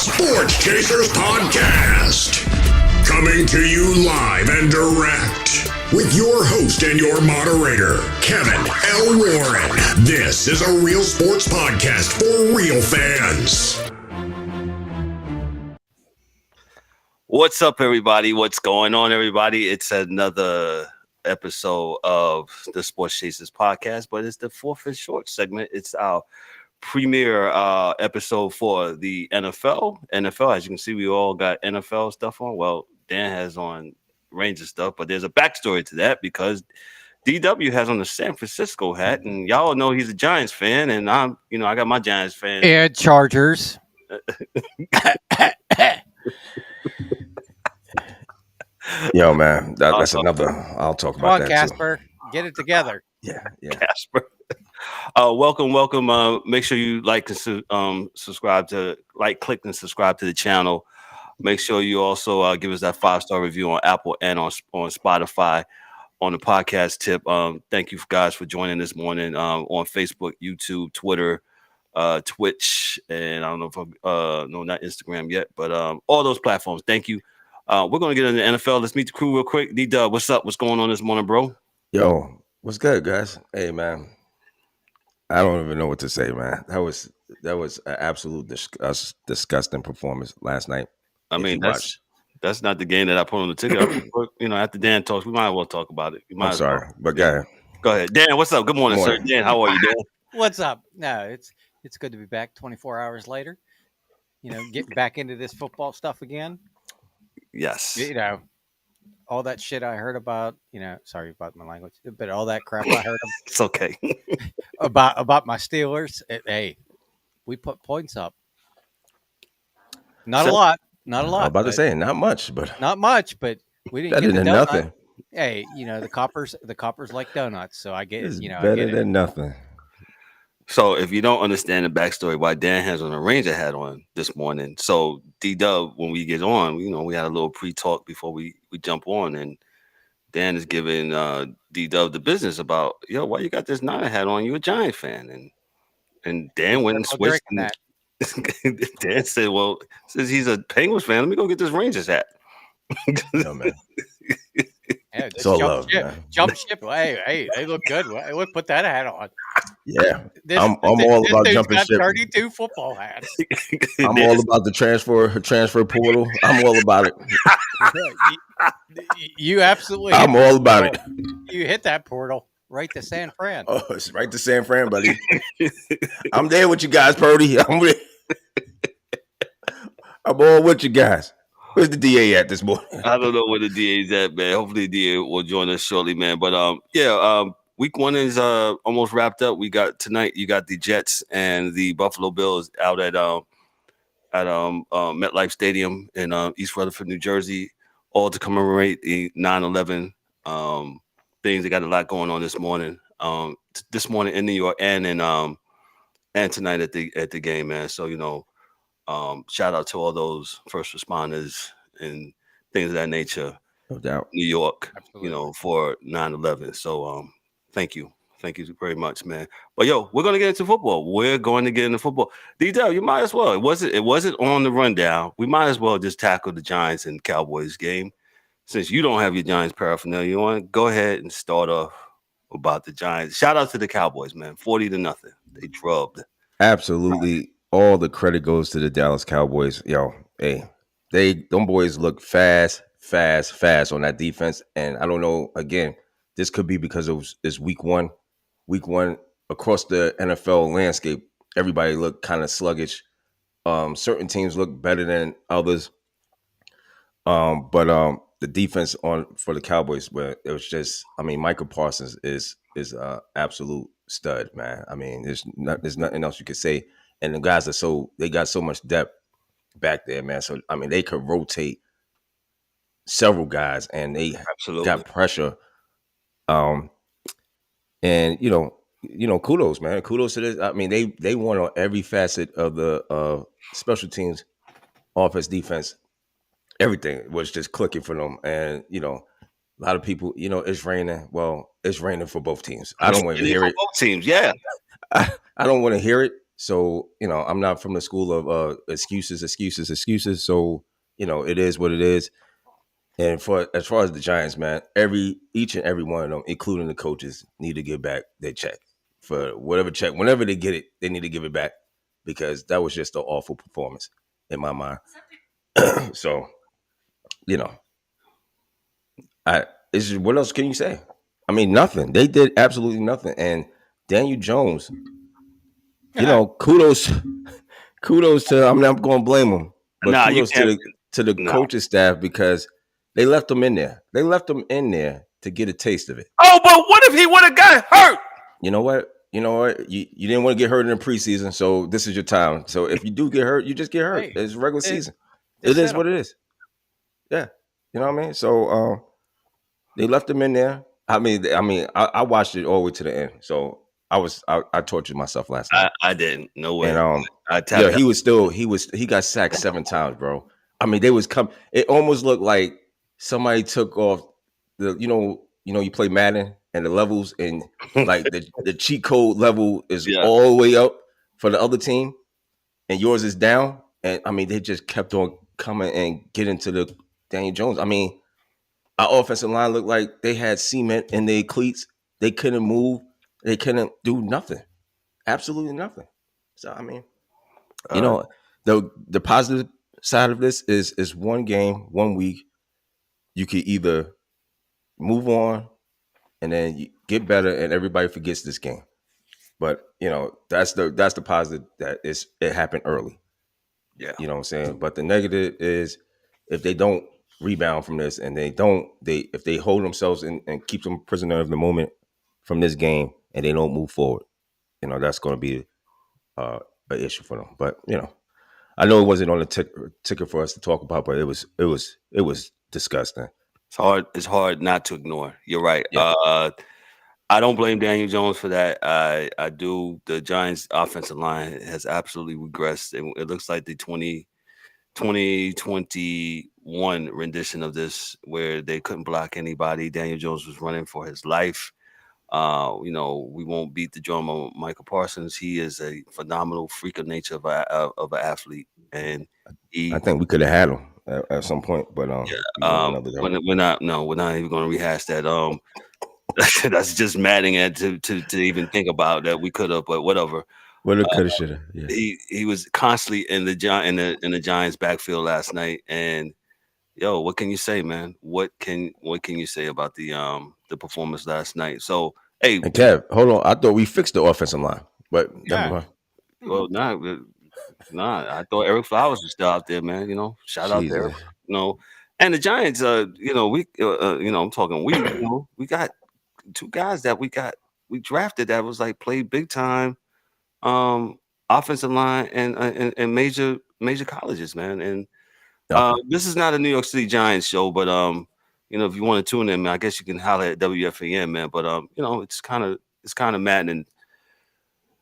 Sports Chasers Podcast. Coming to you live and direct with your host and your moderator, Kevin L. Warren. This is a real sports podcast for real fans. What's up, everybody? What's going on, everybody? It's another episode of the Sports Chasers Podcast, but it's the fourth and short segment. It's our premiere episode for the NFL. NFL, as you can see, we all got NFL stuff on. Well, Dan has on Ranger stuff, but there's a backstory to that because DW has on the San Francisco hat, and y'all know he's a Giants fan, and I got my Giants fan and Chargers. Yo, man, that's another. I'll talk about that. Casper, too. Get it together. Yeah, Casper. Welcome. Make sure you like and subscribe to click and subscribe to the channel. Make sure you also give us that 5-star review on Apple and on Spotify on the podcast tip. Thank you guys for joining this morning on Facebook, YouTube, Twitter, Twitch, and I don't know if no, not Instagram yet, but all those platforms. Thank you. We're going to get into the NFL. Let's meet the crew real quick. D-Dub, what's up? What's going on this morning, bro? Yo, what's good, guys? Hey, man. I don't even know what to say, man. That was an absolute disgusting performance last night. I mean, that's not the game that I put on the ticket. After Dan talks, we might as well talk about it. I'm sorry, but go ahead. Dan, what's up? Good morning, sir. Dan, how are you, Dan? What's up? No, it's good to be back 24 hours later. Getting back into this football stuff again. Yes. All that shit I heard about, sorry about my language, but all that crap I heard it's okay. about my Steelers. Hey, we put points up. Not a lot. I was about to say not much, but we didn't better get than nothing. Hey, the coppers like donuts, so I get it. Better than nothing. So if you don't understand the backstory why Dan has on a Ranger hat on this morning, so D-Dub, when we get on, we had a little pre-talk before we jump on, and Dan is giving D-Dub the business about, why you got this Niner hat on? You a Giant fan, and Dan went and switched. Dan said, "Well, since he's a Penguins fan, let me go get this Rangers hat." No, man. Yeah, it's all love, man. Jump ship. Hey, they look good. We'll put that hat on. Yeah, I'm all about jumping ship. 32 football hats. I'm all about the transfer portal. I'm all about it. You absolutely. I'm all about it. You hit that portal right to San Fran. Oh, it's right to San Fran, buddy. I'm there with you guys, Purdy. I'm all with you guys. Where's the DA at this morning? I don't know where the DA is at, man. Hopefully the DA will join us shortly, man. But week one is almost wrapped up. We got tonight. You got the Jets and the Buffalo Bills out at MetLife Stadium in East Rutherford, New Jersey, all to commemorate the 9/11 things. They got a lot going on this morning. This morning in New York and tonight at the game, man. So shout out to all those first responders and things of that nature. No doubt. New York, absolutely. For 9/11. So thank you very much, man. But we're gonna get into football. D-Dub, you might as well. It wasn't on the rundown. We might as well just tackle the Giants and Cowboys game. Since you don't have your Giants paraphernalia, you want to go ahead and start off about the Giants. Shout out to the Cowboys, man. 40-0. They drubbed. Absolutely. All the credit goes to the Dallas Cowboys. Them boys look fast on that defense. And I don't know, again, this could be because it's week one. Week one across the NFL landscape, everybody looked kind of sluggish. Certain teams look better than others. But the defense for the Cowboys, but it was just, Michael Parsons is absolute stud, man. There's nothing else you could say. And the guys they got so much depth back there, man. So they could rotate several guys, and they got pressure. And kudos, man. Kudos to this. They won on every facet of the special teams, offense, defense. Everything was just clicking for them, and a lot of people, it's raining. Well, it's raining for both teams. I don't want to hear it. Both teams, yeah. I don't want to hear it. So, I'm not from the school of excuses. So, it is what it is. And as far as the Giants, man, each and every one of them, including the coaches, need to give back their check for whatever check. Whenever they get it, they need to give it back because that was just an awful performance in my mind. So, you know, what else can you say? I mean, nothing. They did absolutely nothing. And Daniel Jones, kudos to. I'm not going to blame him, but Nah, you kudos can't. to the No. coaching staff because they left him in there. They left him in there to get a taste of it. Oh, but what if he would have got hurt? You know what? You didn't want to get hurt in the preseason, so this is your time. So if you do get hurt, you just get hurt. Hey, It's regular season. It It is what it is. Yeah, you know what I mean. So they left him in there. I I watched it all the way to the end. So I tortured myself last night. I didn't. No way. And I tapped out. he got sacked 7 times, bro. I mean, they was it almost looked like somebody took off the you play Madden and the levels and like the cheat code level is all the way up for the other team and yours is down. And I mean, they just kept on coming and getting to the Daniel Jones. I mean, our offensive line looked like they had cement in their cleats. They couldn't move. They couldn't do nothing. Absolutely nothing. So I mean, the positive side of this is one game, 1 week. You could either move on and then you get better, and everybody forgets this game. But that's the positive that it happened early. Yeah, you know what I'm saying. But the negative is if they don't rebound from this, and if they hold themselves and keep them prisoner of the moment from this game, and they don't move forward, that's going to be an issue for them. But I know it wasn't on the ticket for us to talk about, but it was disgusting. It's hard not to ignore. You're right. Yeah. I don't blame Daniel Jones for that. I do. The Giants' offensive line has absolutely regressed. It looks like the 2021 rendition of this, where they couldn't block anybody. Daniel Jones was running for his life. We won't beat the drum on Michael Parsons. He is a phenomenal freak of nature of an athlete, and I think we could have had him at some point, but we're not even going to rehash that. That's just maddening to even think about that we could have, but whatever. Well, it could have, should have. Yeah. He was constantly in the Giants backfield last night, and what can you say, man? What can you say about the performance last night? So, hey, and Kev, hold on. I thought we fixed the offensive line, but never mind. Well, nah. I thought Eric Flowers was still out there, man. Shout out there. And the Giants. I'm talking. We got 2 guys that we drafted that was like played big time offensive line and major colleges, man. And this is not a New York City Giants show, but if you want to tune in, man, I guess you can holler at WFAN, man. But it's kind of maddening,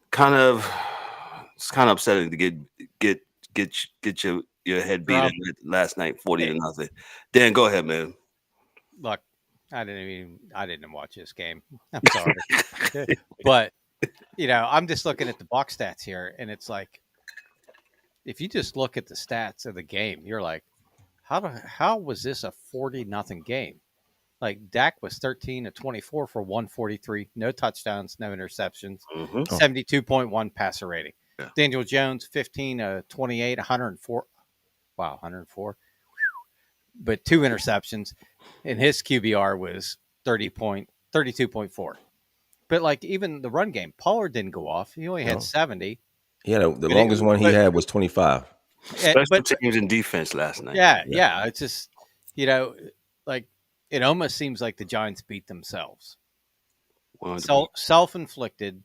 it's kind of upsetting to get your head beat last night 40-0. Dan, go ahead, man. Look, I didn't watch this game. I'm sorry. But, I'm just looking at the box stats here, and it's like, if you just look at the stats of the game, you're like, how was this a 40-0 game? Like, Dak was 13 of 24 for 143, no touchdowns, no interceptions, 72.1 passer rating. Yeah. Daniel Jones, 15 of 28, 104. Wow, 104. But 2 interceptions, and his QBR was 32.4. But like, even the run game, Pollard didn't go off. He only had 70. Yeah, the longest one he had was 25. Special teams and defense last night. Yeah. It's just, like, it almost seems like the Giants beat themselves. Self-inflicted,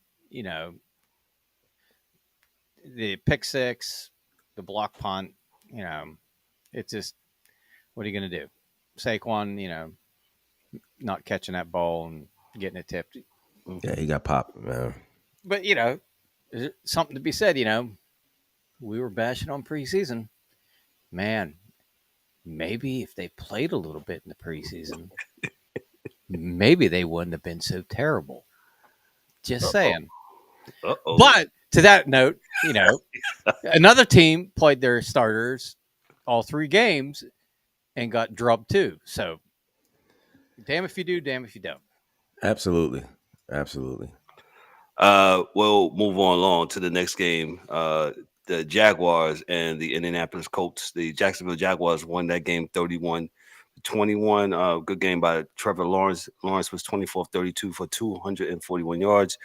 the pick six, the block punt, it's just, what are you going to do? Saquon, not catching that ball and getting it tipped. Yeah, he got popped, man. But, there's something to be said, we were bashing on preseason. Man, maybe if they played a little bit in the preseason, maybe they wouldn't have been so terrible. Just saying. Uh-oh. But to that note, you know, another team played their starters all 3 games and got drubbed too. So, damn if you do, damn if you don't. Absolutely. Absolutely. We'll move on along to the next game. The Jaguars and the Indianapolis Colts. The Jacksonville Jaguars won that game 31-21. Good game by Trevor Lawrence. Lawrence was 24-32 for 241 yards,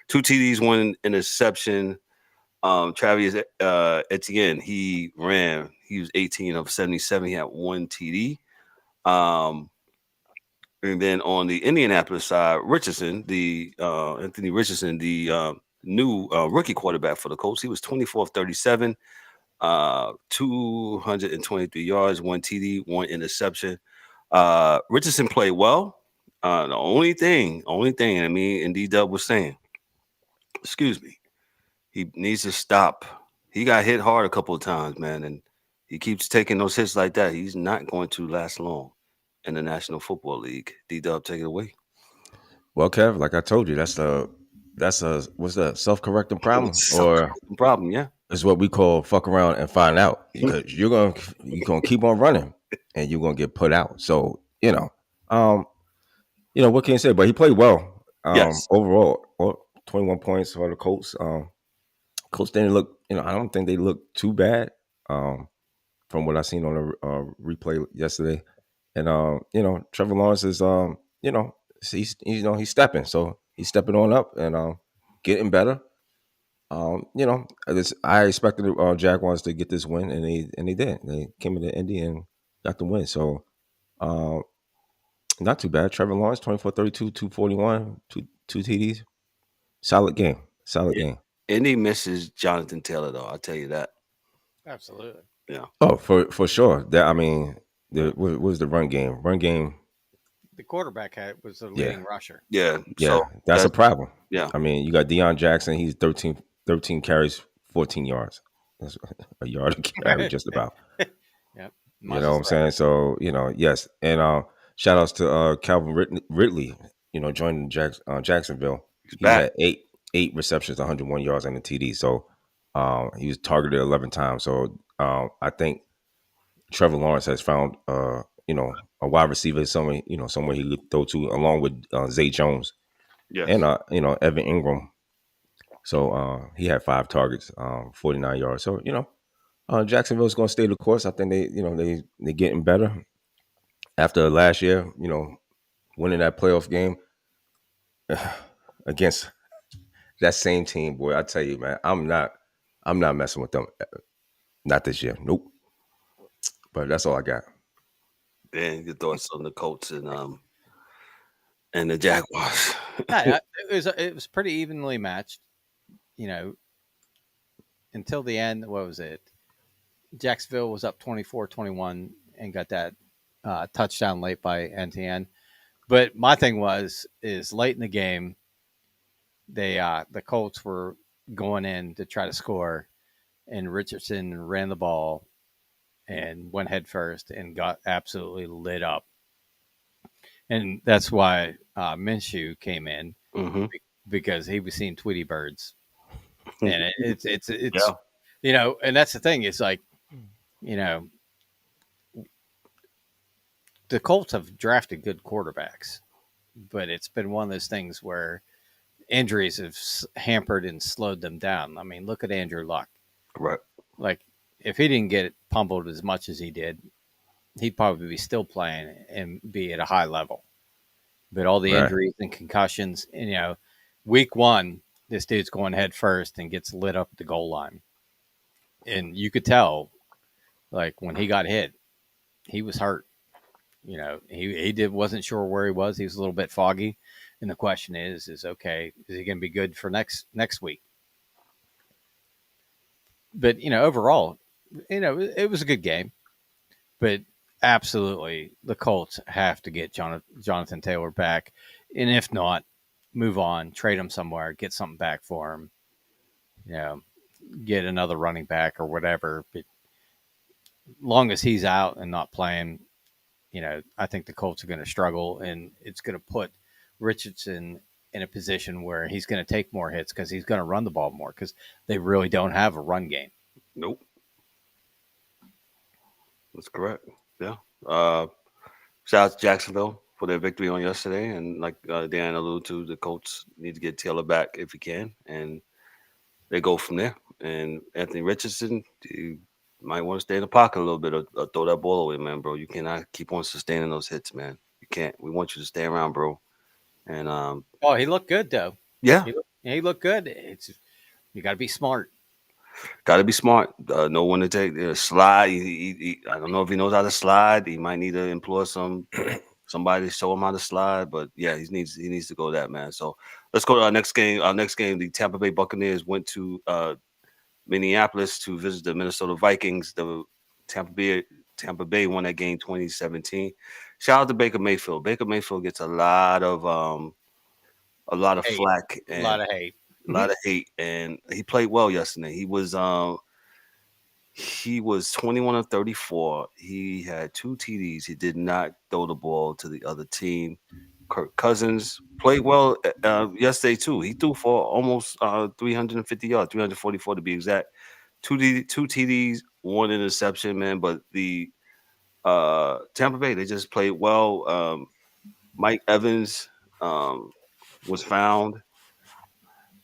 2 TDs, 1 interception. Travis Etienne, he ran. He was 18 of 77. He had 1 TD. And then on the Indianapolis side, Richardson, the Anthony Richardson, the new rookie quarterback for the Colts, he was 24 of 37, 223 yards, 1 TD, 1 interception. Richardson played well. The only thing, I mean, and D-Dub was saying, excuse me, he needs to stop. He got hit hard a couple of times, man, and he keeps taking those hits like that. He's not going to last long in the National Football League. D-Dub, take it away. Well, Kev, like I told you, that's a what's that, self-correcting problem, or Problem, yeah. it's what we call fuck around and find out, because you're gonna keep on running and you're gonna get put out. So what can you say? But he played well. Yes. Overall, 21 points for the Colts. Colts didn't look, I don't think they looked too bad. From what I seen on the replay yesterday, and Trevor Lawrence is he's stepping, so he's stepping on up and getting better. I expected the Jaguars to get this win, and they did. They came into Indy and got the win. So not too bad. Trevor Lawrence, 24-32, 241, two TDs. Solid game. Indy misses Jonathan Taylor, though. I'll tell you that. Absolutely. Yeah. Oh, for sure. That, I mean, what was the run game? The quarterback was the leading rusher. Yeah. Yeah, So that's a problem. Yeah. I mean, you got Deion Jackson. He's 13 carries, 14 yards. That's a yard a carry, just about. Yep. You know what I'm saying? So, yes. And shout outs to Calvin Ridley, joining Jacksonville. He's He back. had eight receptions, 101 yards and a TD. So he was targeted 11 times. So I think Trevor Lawrence has found a wide receiver, somewhere he could throw to, along with Zay Jones. Yes. And Evan Ingram. So he had 5 targets, 49 yards. So Jacksonville's going to stay the course. I think they're getting better after last year. Winning that playoff game against that same team. Boy, I tell you, man, I'm not messing with them. Not this year. Nope. But that's all I got. Dan, your thoughts on the Colts and the Jaguars? It was pretty evenly matched. Until the end. What was it? Jacksonville was up 24-21 and got that touchdown late by NTN. But my thing is late in the game, the Colts were going in to try to score, and Richardson ran the ball and went head first and got absolutely lit up. And that's why Minshew came in, because he was seeing Tweety birds, and it's and that's the thing. It's like, the Colts have drafted good quarterbacks, but it's been one of those things where injuries have hampered and slowed them down. I mean, look at Andrew Luck. Right. Like, if he didn't get pummeled as much as he did, he'd probably be still playing and be at a high level. But all the injuries and concussions, and, week 1, this dude's going head first and gets lit up at the goal line. And you could tell, like, when he got hit, he was hurt. He wasn't sure where he was. He was a little bit foggy. And the question is okay, is he going to be good for next week? But, overall, it was a good game. But absolutely, the Colts have to get Jonathan Taylor back. And if not, move on, trade him somewhere, get something back for him. Get another running back or whatever. But long as he's out and not playing, I think the Colts are going to struggle, and it's going to put Richardson in a position where he's going to take more hits because he's going to run the ball more because they really don't have a run game. Nope. That's correct. Yeah. Uh, Shout out to Jacksonville for their victory on yesterday. And like Dan alluded to, the Colts need to get Taylor back if he can. And they go from there. And Anthony Richardson, you might want to stay in the pocket a little bit or throw that ball away, man, bro. You cannot keep on sustaining those hits, man. You can't. We want you to stay around, bro. And Oh, he looked good though. yeah, He looked good. It's you got to be smart. got to be smart. Know when to take the slide. I don't know if he knows how to slide. He might need to employ somebody to show him how to slide. But yeah, he needs to go that, man. So let's go to our next game. Our next game, the Tampa Bay Buccaneers went to Minneapolis to visit the Minnesota Vikings. The Tampa Bay won that game 2017. Shout out to Baker Mayfield. Baker Mayfield gets a lot of Hate. flack A and lot of hate. a lot of hate, and he played well yesterday. He was 21 of 34. He had 2 TDs. He did not throw the ball to the other team. Kirk Cousins played well yesterday too. He threw for almost 350 yards, 344 to be exact. Two TDs, one interception, man. But the Tampa Bay, they just played well. Mike Evans was found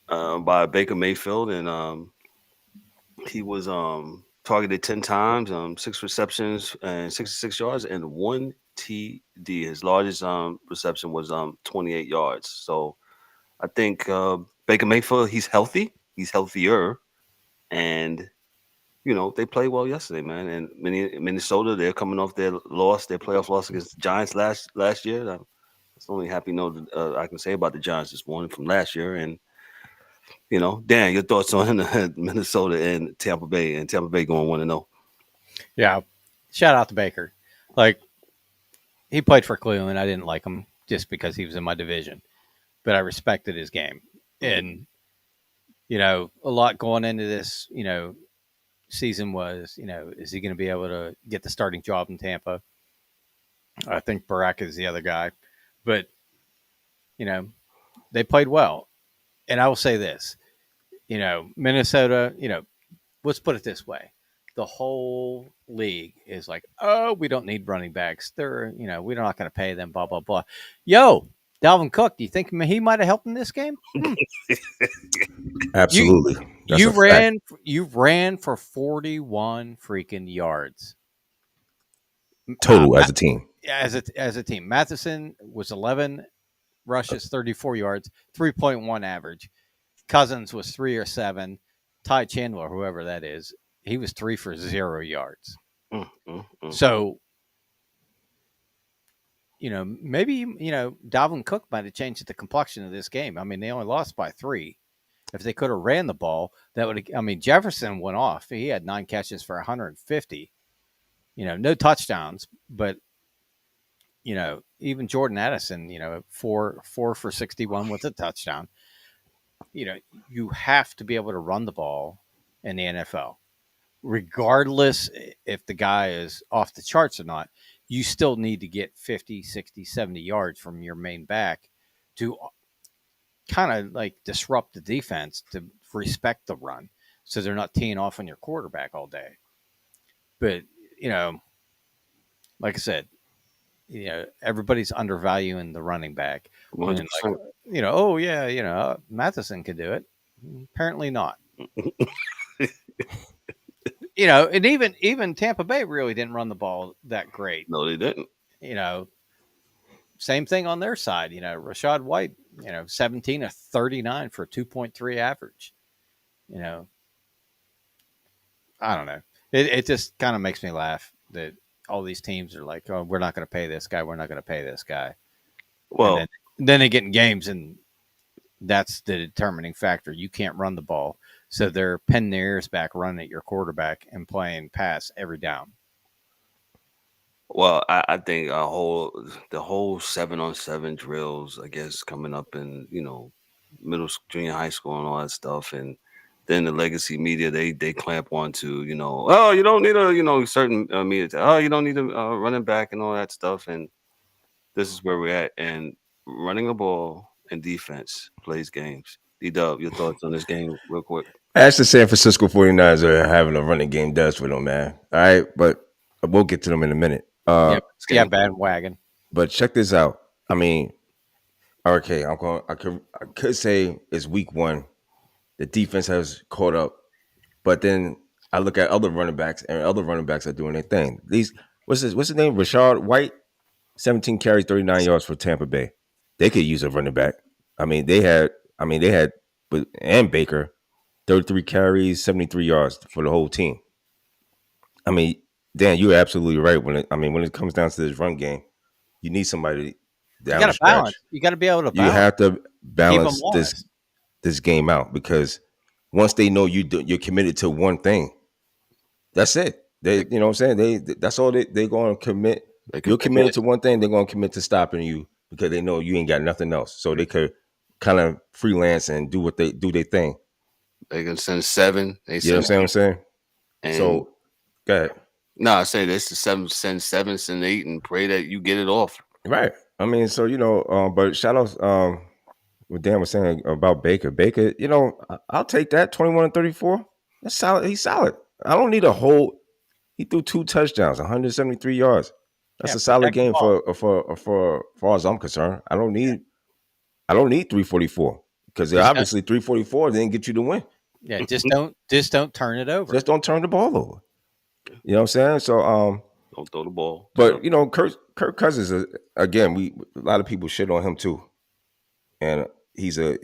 by Baker Mayfield, and he was targeted 10 times, 6 receptions and 66 yards, and 1 TD. His largest reception was 28 yards. So I think Baker Mayfield, he's healthy. He's healthier. And, they played well yesterday, man. And Minnesota, they're coming off their playoff loss against the Giants last year. That's the only happy note I can say about the Giants this morning from last year. And, Dan, your thoughts on Minnesota and Tampa Bay going 1-0. Yeah. Shout out to Baker. Like he played for Cleveland. I didn't like him just because he was in my division, but I respected his game. And a lot going into this, season was, is he going to be able to get the starting job in Tampa? I think Barack is the other guy, but they played well. And I will say this, Minnesota, let's put it this way. The whole league is like, oh, we don't need running backs. They're, we're not going to pay them, blah, blah, blah. Yo, Dalvin Cook, do you think he might have helped in this game? Absolutely. You ran for 41 freaking yards. Total as a team. As a team. Matheson was 11 rushes, 34 yards, 3.1 average. Cousins was 3 or 7. Ty Chandler, whoever that is, he was 3 for 0 yards. So, maybe, Dalvin Cook might have changed the complexion of this game. I mean, they only lost by 3. If they could have ran the ball, that would. I mean, Jefferson went off. He had 9 catches for 150. No touchdowns, but even Jordan Addison, 4 for 61 with a touchdown. You have to be able to run the ball in the NFL, regardless if the guy is off the charts or not. You still need to get 50, 60, 70 yards from your main back to kind of like disrupt the defense to respect the run so they're not teeing off on your quarterback all day. But, like I said, everybody's undervaluing the running back. And Matheson could do it. Apparently not. And even Tampa Bay really didn't run the ball that great. No, they didn't. Same thing on their side. Rashad White, 17 of 39 for 2.3 average. I don't know. It just kind of makes me laugh that all these teams are like, oh, we're not going to pay this guy. We're not going to pay this guy. Well, then they get in games, and that's the determining factor. You can't run the ball. So they're pinning their ears back, running at your quarterback and playing pass every down. Well, I think the whole 7-on-7 drills, I guess, coming up in middle school, junior high school, and all that stuff, and then the legacy media they clamp on to oh, you don't need a certain media, oh, you don't need a running back and all that stuff, and this is where we're at. And running the ball and defense plays games. D-Dub, your thoughts on this game real quick? As the San Francisco 49ers are having a running game does for them, man. All right, but we'll get to them in a minute. Yeah, bandwagon. But check this out. I mean, okay, I could say it's week one. The defense has caught up, but then I look at other running backs, and other running backs are doing their thing. What's his name? Rashad White, 17 carries, 39 yards for Tampa Bay. They could use a running back. They had, and Baker, 33 carries, 73 yards for the whole team. I mean, Dan, you're absolutely right. When it comes down to this run game, you need somebody down the stretch. Balance. You got to be able to balance. You have to balance this game out, because once they know you're committed to one thing, that's it. They, you know what I'm saying? That's all they're going to commit. You're committed to one thing, they're going to commit to stopping you because they know you ain't got nothing else. So they could kind of freelance and do their thing. They can send 7. You know what I'm saying? And so, go ahead. No, I say this: send 7, send 8, and pray that you get it off. Right. I mean, so but shout out what Dan was saying about Baker. Baker, I'll take that 21-34. That's solid. He's solid. I don't need a whole. He threw 2 touchdowns, 173 yards. That's a solid game for far as I'm concerned. I don't need 344 because obviously 344 didn't get you the win. Yeah, just don't turn it over. Just don't turn the ball over. You know what I'm saying? So don't throw the ball. But Kirk Cousins, again, a lot of people shit on him too, and he's a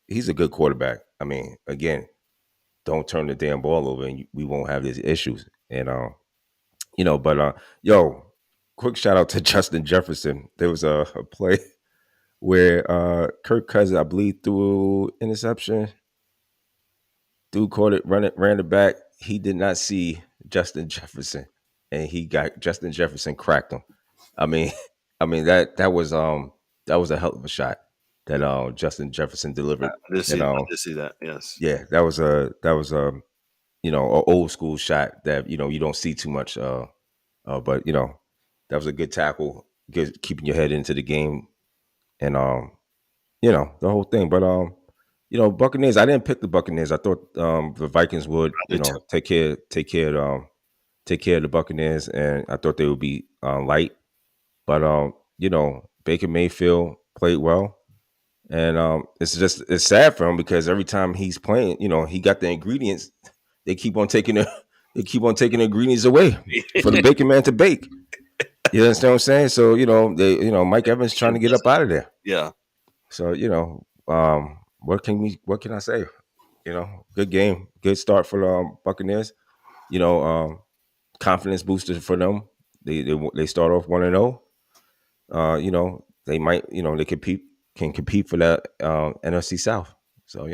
good quarterback. I mean, again, don't turn the damn ball over, and we won't have these issues. And quick shout out to Justin Jefferson. There was a play where Kirk Cousins, I believe, threw interception. Dude caught it, ran it back. He did not see Justin Jefferson, and Justin Jefferson cracked him. I mean that was a hell of a shot that Justin Jefferson delivered. I did see that. Yes. Yeah, that was an old school shot that you don't see too much. But that was a good tackle, good keeping your head into the game, and the whole thing. But Buccaneers. I didn't pick the Buccaneers. I thought the Vikings would take care of the Buccaneers, and I thought they would be light. But Baker Mayfield played well, and it's sad for him because every time he's playing, he got the ingredients. They keep on taking the ingredients away for the Baker man to bake. You understand what I'm saying? So Mike Evans trying to get up out of there. Yeah. So what can I say? Good game, good start for the Buccaneers. Confidence booster for them. They start off 1-0. They might they can compete for that NFC South. So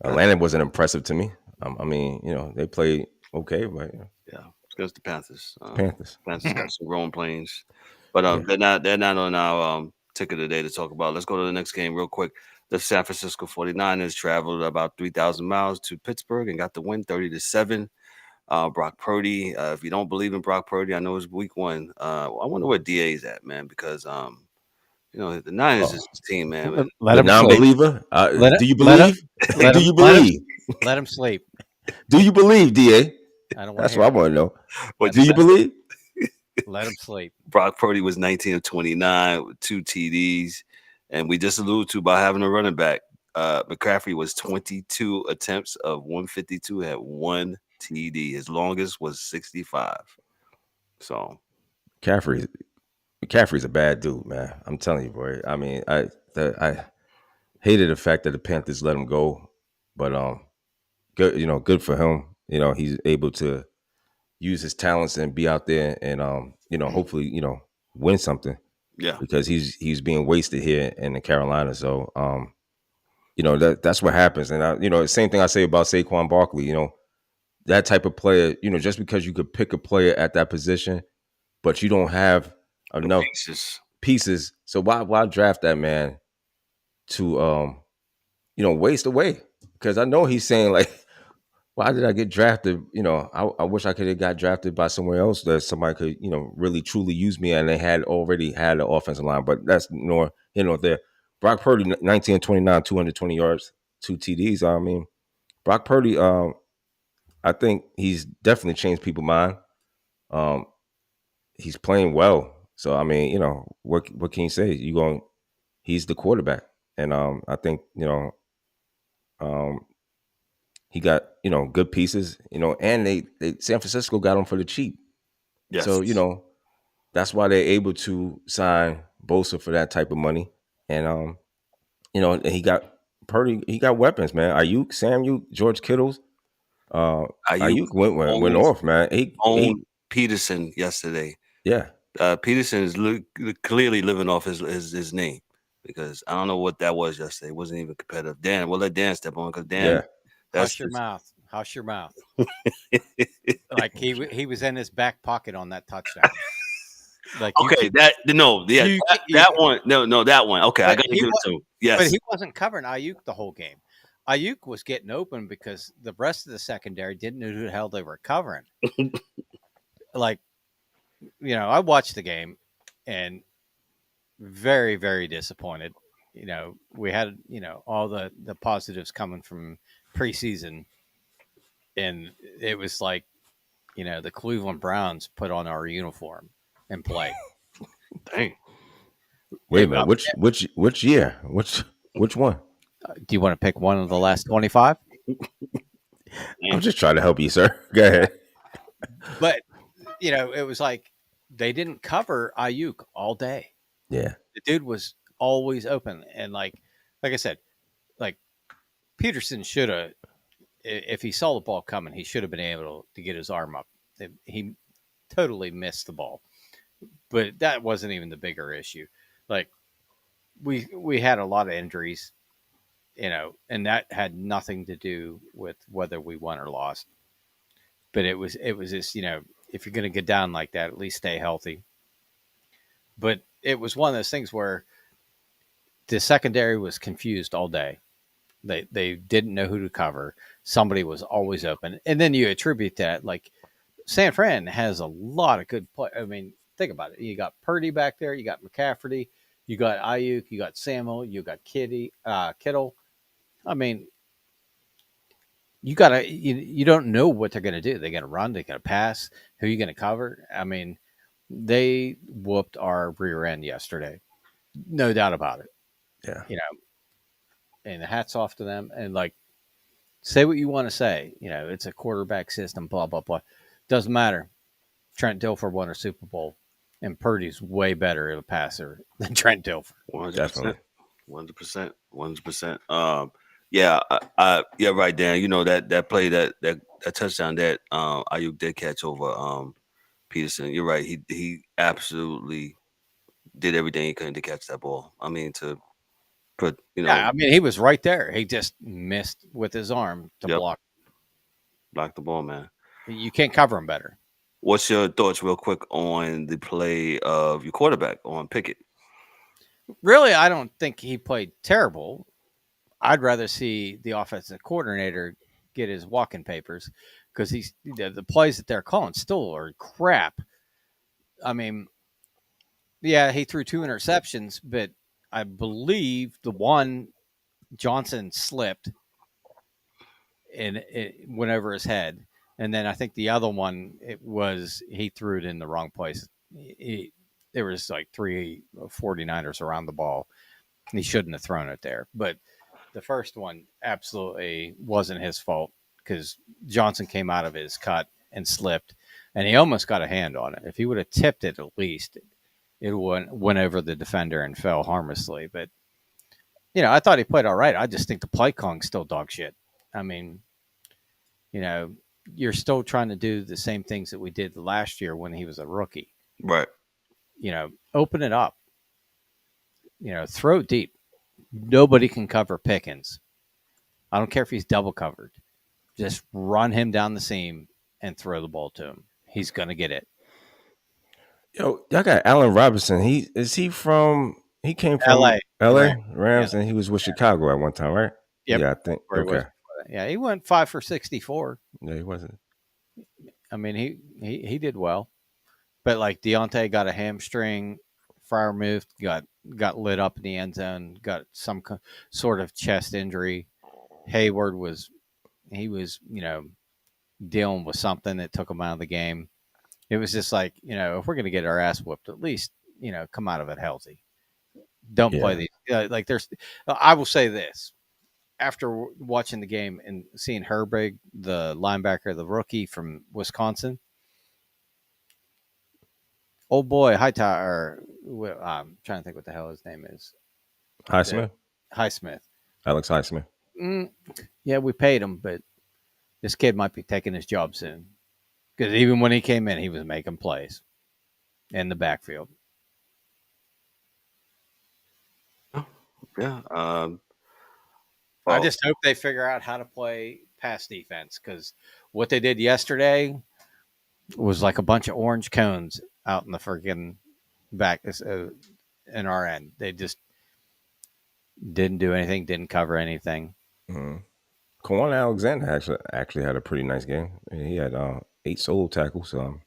Atlanta wasn't impressive to me. They played okay, but yeah, it's against the Panthers. Panthers got some growing pains, but they're not on our ticket today to talk about. Let's go to the next game real quick. The San Francisco 49ers traveled about 3,000 miles to Pittsburgh and got the win 30-7. Brock Purdy. If you don't believe in Brock Purdy, I know it's week 1. I wonder where DA's at, man, because the Niners is his team, man. Let him non-believer. Do you believe? Do you believe? Let him sleep. Do you believe, DA? I don't. That's what I want to know. Do you believe? Let him sleep. Brock Purdy was 19 of 29 with 2 TDs, and we just alluded to about having a running back. McCaffrey was 22 attempts of 152, had 1 TD. His longest was 65. So McCaffrey's a bad dude, man. I'm telling you, boy. I mean, I hated the fact that the Panthers let him go, but good for him. He's able to use his talents and be out there and hopefully win something. Yeah, because he's being wasted here in the Carolina. So that's what happens. And the same thing I say about Saquon Barkley. That type of player. Just because you could pick a player at that position, but you don't have enough pieces. So why draft that man to waste away? Because I know he's saying like, why did I get drafted? I wish I could have got drafted by somewhere else that somebody could, really truly use me, and they already had an offensive line. But that's there. Brock Purdy, 19 and 29, 220 yards, 2 TDs. I mean, Brock Purdy, I think he's definitely changed people's mind. He's playing well. So, I mean, what can you say? He's the quarterback. And I think, um, he got, good pieces, and they San Francisco got him for the cheap. Yes. So, that's why they're able to sign Bosa for that type of money. And and he got Purdy, he got weapons, man. Ayuk, Samuel, George Kittle's. Ayuk went off, man. He Peterson yesterday. Yeah. Peterson is clearly living off his name, because I don't know what that was yesterday. It wasn't even competitive. Dan, we'll let Dan step on, because Dan. Yeah. Hush your mouth. Hush your mouth. Like he was in his back pocket on that touchdown. Like okay, that one. No, that one. Okay, I got to give it to him. Yes, but he wasn't covering Ayuk the whole game. Ayuk was getting open because the rest of the secondary didn't know who the hell they were covering. Like, I watched the game and very, very disappointed. We had, all the positives coming from preseason, and it was like, the Cleveland Browns put on our uniform and played. Dang. Wait a minute. Which year? Which one? Do you want to pick one of the last 25? I'm just trying to help you, sir. Go ahead. But it was like they didn't cover Ayuk all day. Yeah, the dude was always open, and like I said, like Peterson should have, if he saw the ball coming, he should have been able to get his arm up. He totally missed the ball, but that wasn't even the bigger issue. Like we had a lot of injuries, and that had nothing to do with whether we won or lost. But it was just, if you're going to get down like that, at least stay healthy. But it was one of those things where the secondary was confused all day. They didn't know who to cover. Somebody was always open. And then you attribute that, like, San Fran has a lot of good play. I mean, think about it. You got Purdy back there. You got McCaffrey. You got Ayuk. You got Samuel. You got Kittle. I mean, you don't know what they're going to do. They're going to run. They're going to pass. Who are you going to cover? I mean, they whooped our rear end yesterday. No doubt about it. Yeah. And hats off to them. And like, say what you want to say. It's a quarterback system, blah, blah, blah. Doesn't matter. Trent Dilfer won a Super Bowl, and Purdy's way better of a passer than Trent Dilfer. 100%. 100%. Yeah, yeah, right, Dan. That play, that touchdown that Ayuk did catch over Peterson. You're right. He absolutely did everything he could to catch that ball. I mean, to put Yeah, I mean, he was right there. He just missed with his arm to block the ball, man. You can't cover him better. What's your thoughts, real quick, on the play of your quarterback on Pickett? Really, I don't think he played terrible. I'd rather see the offensive coordinator get his walking papers, because the plays that they're calling still are crap. I mean, yeah, he threw 2 interceptions, but I believe the one, Johnson slipped and it went over his head. And then I think the other one, he threw it in the wrong place. There was like 3 49ers around the ball. He shouldn't have thrown it there. But the first one absolutely wasn't his fault, because Johnson came out of his cut and slipped, and he almost got a hand on it. If he would have tipped it, at least it went over the defender and fell harmlessly. But, I thought he played all right. I just think the play calling's still dog shit. I mean, you're still trying to do the same things that we did last year when he was a rookie. Right. Open it up. Throw it deep. Nobody can cover Pickens. I don't care if he's double covered. Just run him down the seam and throw the ball to him. He's going to get it. Y'all got Allen Robinson. He came from LA Rams, and he was with Chicago at one time, right? Yep. Yeah, I think. Okay. Yeah, he went 5 for 64. Yeah, he wasn't. I mean, he did well. But like Deontay got a hamstring Freiermuth got lit up in the end zone, got some sort of chest injury. Hayward was dealing with something that took him out of the game. It was just like, if we're going to get our ass whooped, at least, come out of it healthy. Don't play these. Like I will say this. After watching the game and seeing Herbig, the linebacker, the rookie from Wisconsin, old boy, Hightower, I'm trying to think what the hell his name is. Highsmith? Highsmith. Alex Highsmith. Yeah, we paid him, but this kid might be taking his job soon. Because even when he came in, he was making plays in the backfield. Yeah. I just hope they figure out how to play pass defense, because what they did yesterday was like a bunch of orange cones out in the freaking back in our end. They just didn't do anything, didn't cover anything. Mm-hmm. Kwan Alexander actually had a pretty nice game. He had 8 solo tackles, so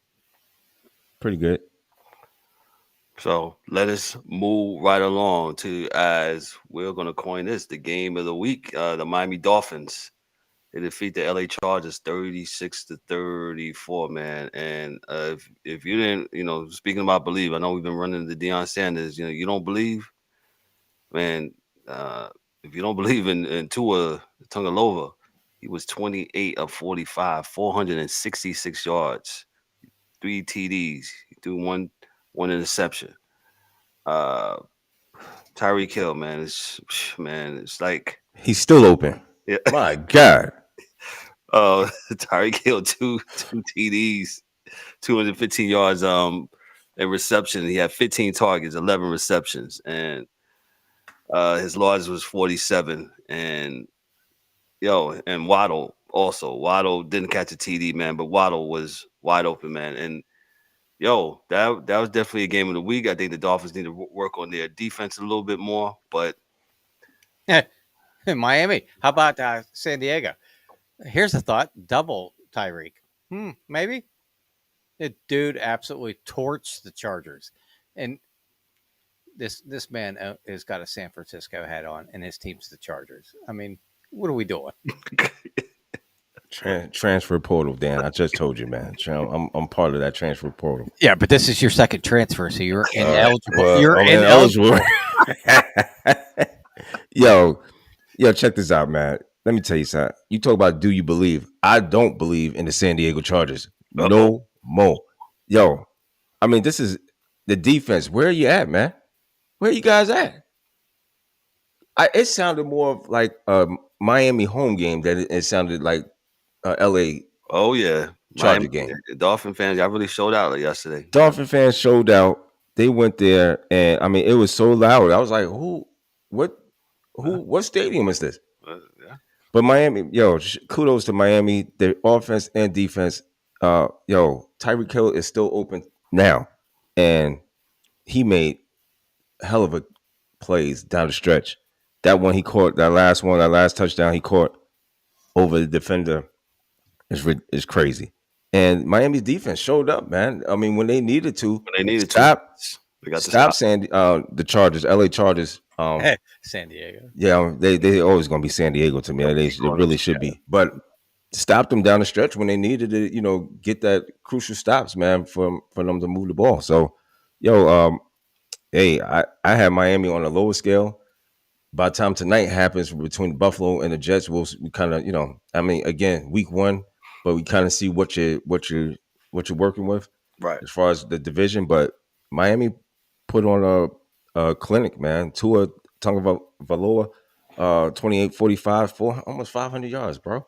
pretty good. So let us move right along to, as we're going to coin this, the game of the week. The Miami Dolphins, they defeat the LA Chargers 36-34, man. And if you didn't, speaking about believe, I know we've been running the Deion Sanders. You don't believe, man. If you don't believe in Tua Tagovailoa, he was 28 of 45, 466 yards, 3 TDs, he threw one interception. Tyreek Hill, man, it's like he's still open. Yeah. My God. Tyreek Hill, two TDs, 215 yards in reception. He had 15 targets, 11 receptions, and his largest was 47. And Waddle also. Waddle didn't catch a TD, man, but Waddle was wide open, man. And that was definitely a game of the week. I think the Dolphins need to work on their defense a little bit more. But Miami, how about San Diego? Here's a thought: double Tyreek. Maybe. The dude absolutely torched the Chargers, and this man has got a San Francisco hat on, and his team's the Chargers. I mean, what are we doing? Transfer portal, Dan. I just told you, man. I'm part of that transfer portal. Yeah, but this is your second transfer, so you're ineligible. You're I'm ineligible. Yo, check this out, man. Let me tell you something. You talk about do you believe? I don't believe in the San Diego Chargers. No more. Yo, I mean, this is the defense. Where are you at, man? Where are you guys at? It sounded more of like a Miami home game than it sounded like LA. Oh yeah, Charger game. The Dolphin fans, y'all really showed out yesterday. Dolphin fans showed out. They went there, and I mean, it was so loud. I was like, what stadium is this? Yeah. But Miami, kudos to Miami. Their offense and defense. Tyreek Hill is still open now, and he made hell of a plays down the stretch. That one he caught, that last touchdown he caught over the defender is crazy. And Miami's defense showed up, man. I mean, when they needed to, stop the Chargers, LA Chargers. San Diego. Yeah, they always gonna be San Diego to me. They really should be. But stopped them down the stretch when they needed to, get that crucial stops, man, for them to move the ball. So, hey, I have Miami on a lower scale. By the time tonight happens between Buffalo and the Jets, we kind of, again, week 1, but we kind of see what you're working with, right, as far as the division. But Miami put on a clinic, man. Tua Tagovailoa, 28-45, almost 500 yards, bro.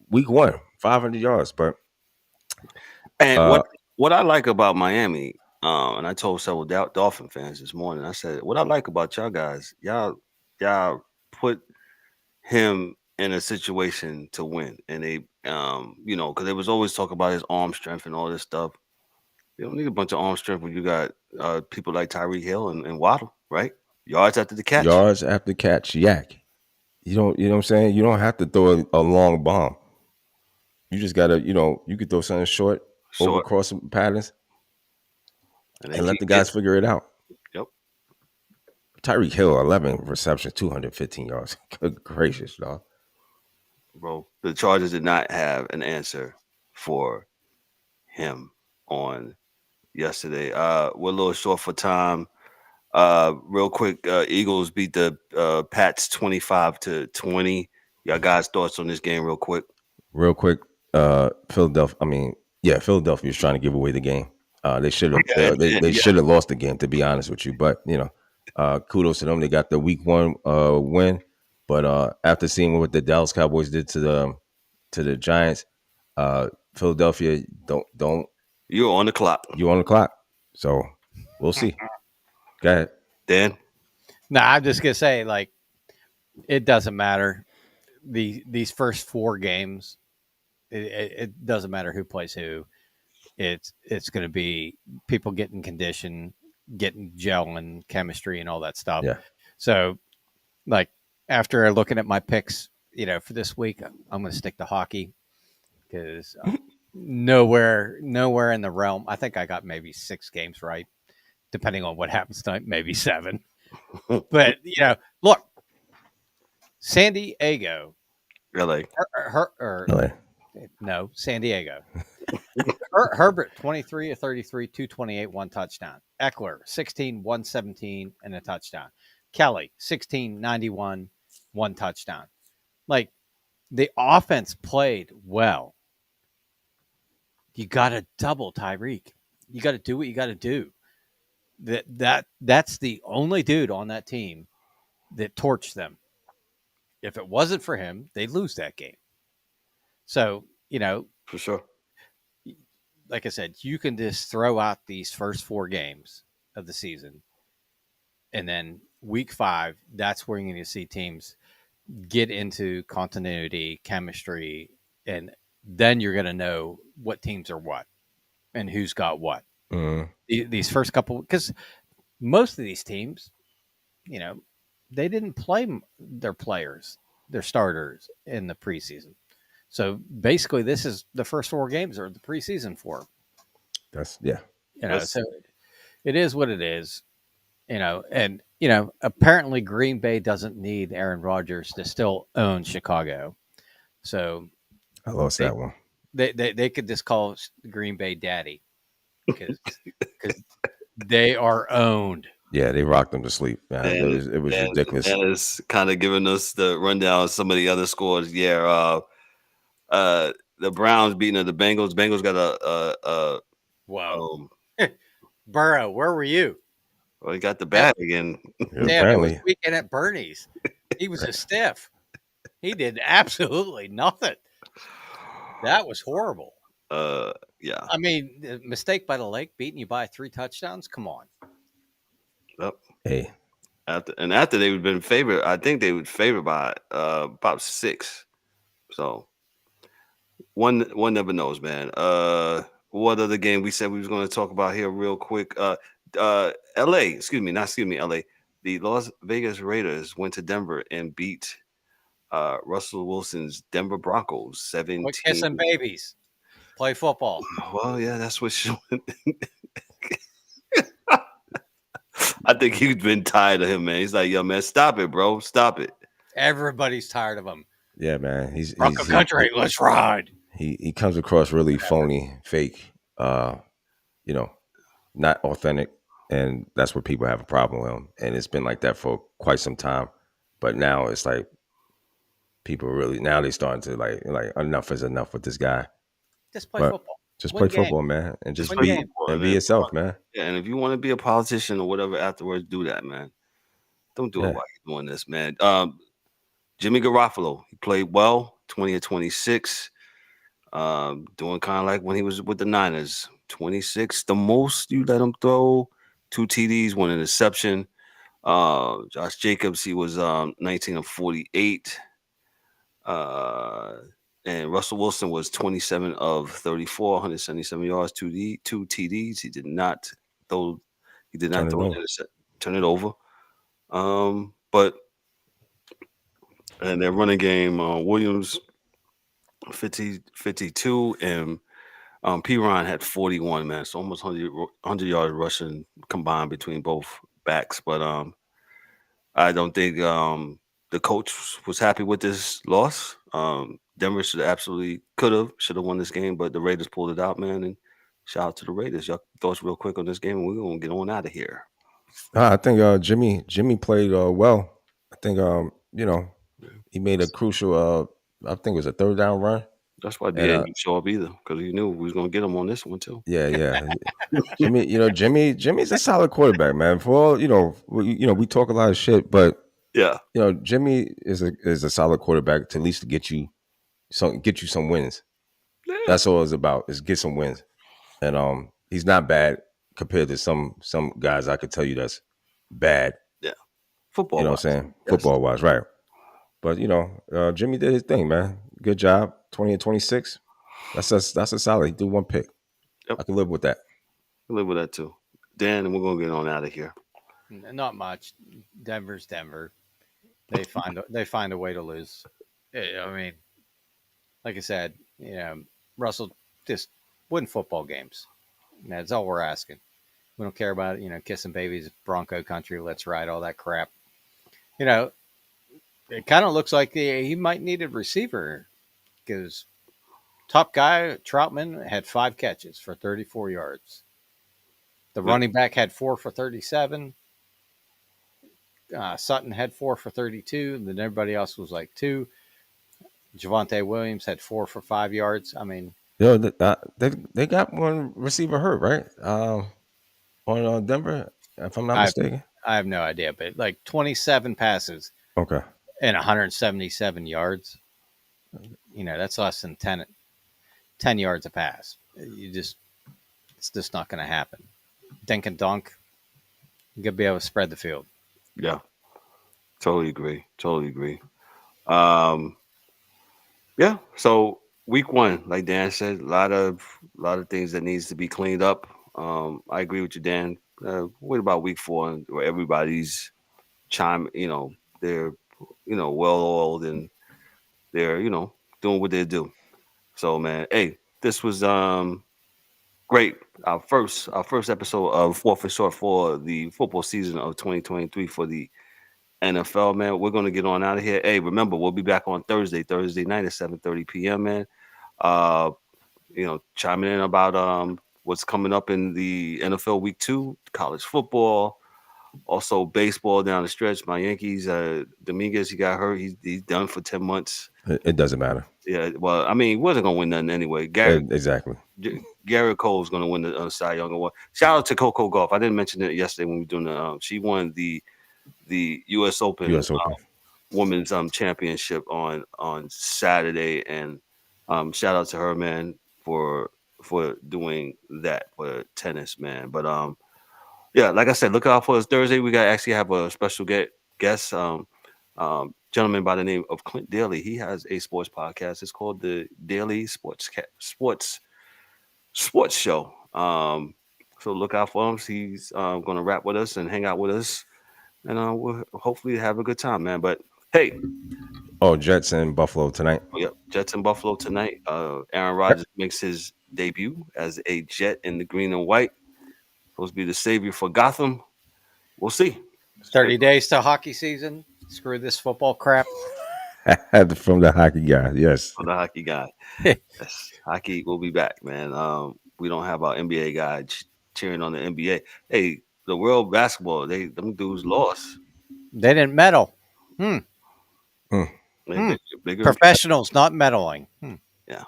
Week 1, 500 yards, but and what I like about Miami. And I told several Dolphin fans this morning, I said, what I like about y'all guys, y'all put him in a situation to win. And they, because they was always talking about his arm strength and all this stuff. You don't need a bunch of arm strength when you got people like Tyreek Hill and Waddle, right? Yards after the catch. Yak. You know what I'm saying? You don't have to throw a long bomb. You just got to, you could throw something short. Over crossing patterns. and let the guys figure it out. Yep. Tyreek Hill, 11 receptions, 215 yards. Good gracious, dog. Bro, the Chargers did not have an answer for him on yesterday. We're a little short for time. Real quick, Eagles beat the Pats 25-20. Y'all guys' thoughts on this game, real quick? Real quick, Philadelphia was trying to give away the game. They should have they should have lost the game, to be honest with you. But kudos to them. They got the week 1 win. But after seeing what the Dallas Cowboys did to the Giants, Philadelphia don't You're on the clock. you on the clock. So we'll see. Go ahead, Dan. No, I'm just gonna say, like, it doesn't matter. These first 4 games, it doesn't matter who plays who. It's going to be people getting condition, getting gel and chemistry and all that stuff. Yeah. So, like, after looking at my picks, for this week, I'm going to stick to hockey because nowhere in the realm. I think I got maybe 6 games right, depending on what happens tonight, maybe 7. But look, San Diego, LA. LA. No, San Diego. Herbert, 23 of 33, 228, 1 touchdown. Eckler, 16, 117, and a touchdown. Kelly, 16, 91, 1 touchdown. Like, the offense played well. You got to double Tyreek. You got to do what you got to do. That's the only dude on that team that torched them. If it wasn't for him, they'd lose that game. So, for sure. Like I said, you can just throw out these first 4 games of the season, and then week 5, that's where you're going to see teams get into continuity, chemistry, and then you're going to know what teams are what and who's got what. Mm-hmm. These first couple, because most of these teams, they didn't play their players, their starters in the preseason. So basically, this is the first 4 games are the preseason for. So it is what it is, and apparently Green Bay doesn't need Aaron Rodgers to still own Chicago. So I lost that one. They could just call Green Bay Daddy because they are owned. Yeah, they rocked them to sleep. Man. It was ridiculous. That is kind of giving us the rundown of some of the other scores. Yeah, the Browns beating the Bengals. Bengals got a wow. Burrow, where were you? Well, he got the bag again. Apparently, it was weekend at Bernie's. He was a stiff. He did absolutely nothing. That was horrible. Yeah. I mean, mistake by the lake, beating you by 3 touchdowns. Come on. Yep. Hey. After they would have been favored, I think they would favor by about 6. So one never knows, man. What other game we said we was going to talk about here real quick? LA, LA. The Las Vegas Raiders went to Denver and beat Russell Wilson's Denver Broncos 17. Quit kissing babies. Play football. Well, yeah, that's what she I think he's been tired of him, man. He's like, yo, man, stop it, bro. Stop it. Everybody's tired of him. Yeah, man. He's Bronco country. Let's ride. He comes across really phony, fake, not authentic. And that's where people have a problem with him. And it's been like that for quite some time. But now it's like people really, now they're starting to like enough is enough with this guy. Just play football. Just play football, man. And just be yourself, man. Yeah, and if you want to be a politician or whatever afterwards, do that, man. Don't do it while you're doing this, man. Jimmy Garoppolo, he played well, 20 of 26. Doing kind of like when he was with the Niners. 26, the most you let him throw. 2 TDs, 1 interception. Josh Jacobs, he was 19 of 48. And Russell Wilson was 27 of 34, 177 yards, 2 TDs. He did not throw turn it over. But and their running game, Williams 52 and P-Ron had 41, man. So almost 100 yards rushing combined between both backs. But I don't think the coach was happy with this loss. Denver should have won this game, but the Raiders pulled it out, man. And shout out to the Raiders. Y'all thoughts real quick on this game, and we're gonna get on out of here. I think Jimmy played well. I think he made a crucial I think it was a third down run. That's why And, DA didn't show up either, because he knew we was gonna get him on this one too. Yeah. Jimmy's a solid quarterback, man. For all we talk a lot of shit, but Yeah, Jimmy is a solid quarterback to at least get you some wins. yeah. That's all it's about, is get some wins. And he's not bad compared to some guys I could tell you that's bad. Yeah. Football. You know what I'm saying? Football wise, right. But Jimmy did his thing, man. Good job. 20 and 26. That's a solid. He threw one pick. Yep. I can live with that. I live with that too. Dan, and we're gonna get on out of here. Not much. Denver's Denver. They find a way to lose. I mean, like I said, Russell, just win football games. That's all we're asking. We don't care about kissing babies, Bronco country, let's ride, all that crap. It kind of looks like he might need a receiver, because top guy Troutman had 5 catches for 34 yards. The running back had 4 for 37. Sutton had 4 for 32, and then everybody else was like 2. Javonte Williams had 4 for 5 yards. I mean, they got one receiver hurt, right? On Denver, if I'm not mistaken. I have no idea, but like 27 passes, Okay, and 177 yards. That's less than 10 yards a pass. It's just not going to happen. Dink and dunk. You got to be able to spread the field. Yeah, totally agree. Yeah. So week 1, like Dan said, a lot of things that needs to be cleaned up. I agree with you, Dan. What about week 4, where everybody's they're well oiled, and they're doing what they do. So man, hey, this was great. Our first episode of 4th and Short for the football season of 2023 for the N.F.L. Man, we're gonna get on out of here. Hey, remember, we'll be back on Thursday night at 7:30 p.m. Man, chiming in about what's coming up in the NFL Week 2, college football, also baseball down the stretch. My Yankees, Dominguez, he got hurt. He's done for 10 months. it doesn't matter. Yeah, well, I mean, he wasn't gonna win nothing anyway. Exactly. Garrett Cole's gonna win the Cy Young Award. Shout out to Coco Golf. I didn't mention it yesterday when we were doing the. She won the U.S. Open. Women's championship on Saturday, and shout out to her, man, for doing that for tennis, man. But yeah, like I said, look out for us Thursday. We got actually have a special guest, gentleman by the name of Clint Daly. He has a sports podcast. It's called the Daily Sports Show. So look out for him. He's going to rap with us and hang out with us, and we'll hopefully have a good time, man. But hey. Jets and Buffalo tonight. Yep, Jets and Buffalo tonight. Aaron Rodgers makes his debut as a Jet in the green and white. Supposed to be the savior for Gotham. We'll see. 30 days to hockey season. Screw this football crap. From the hockey guy, yes. From the hockey guy. Yes. Hockey will be back, man. We don't have our NBA guy cheering on the NBA. Hey, the world basketball, them dudes lost. They didn't medal. Bigger Professionals not meddling. Yeah.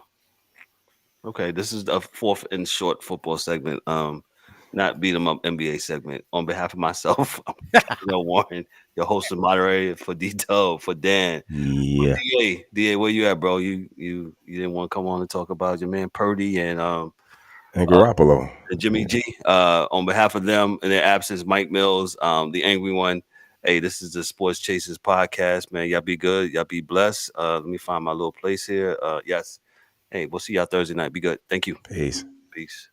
Okay, this is the 4th and Short football segment. Not beat 'em up NBA segment. On behalf of myself, I'm Warren, your host and moderator, for D-Dub, for Dan. Yeah. DA, where you at, bro? You didn't want to come on and talk about your man Purdy and Garoppolo and Jimmy G. On behalf of them in their absence, Mike Mills, the angry one. Hey, this is the Sports Chasers podcast, man. Y'all be good. Y'all be blessed. Let me find my little place here. Yes. Hey, we'll see y'all Thursday night. Be good. Thank you. Peace. Peace.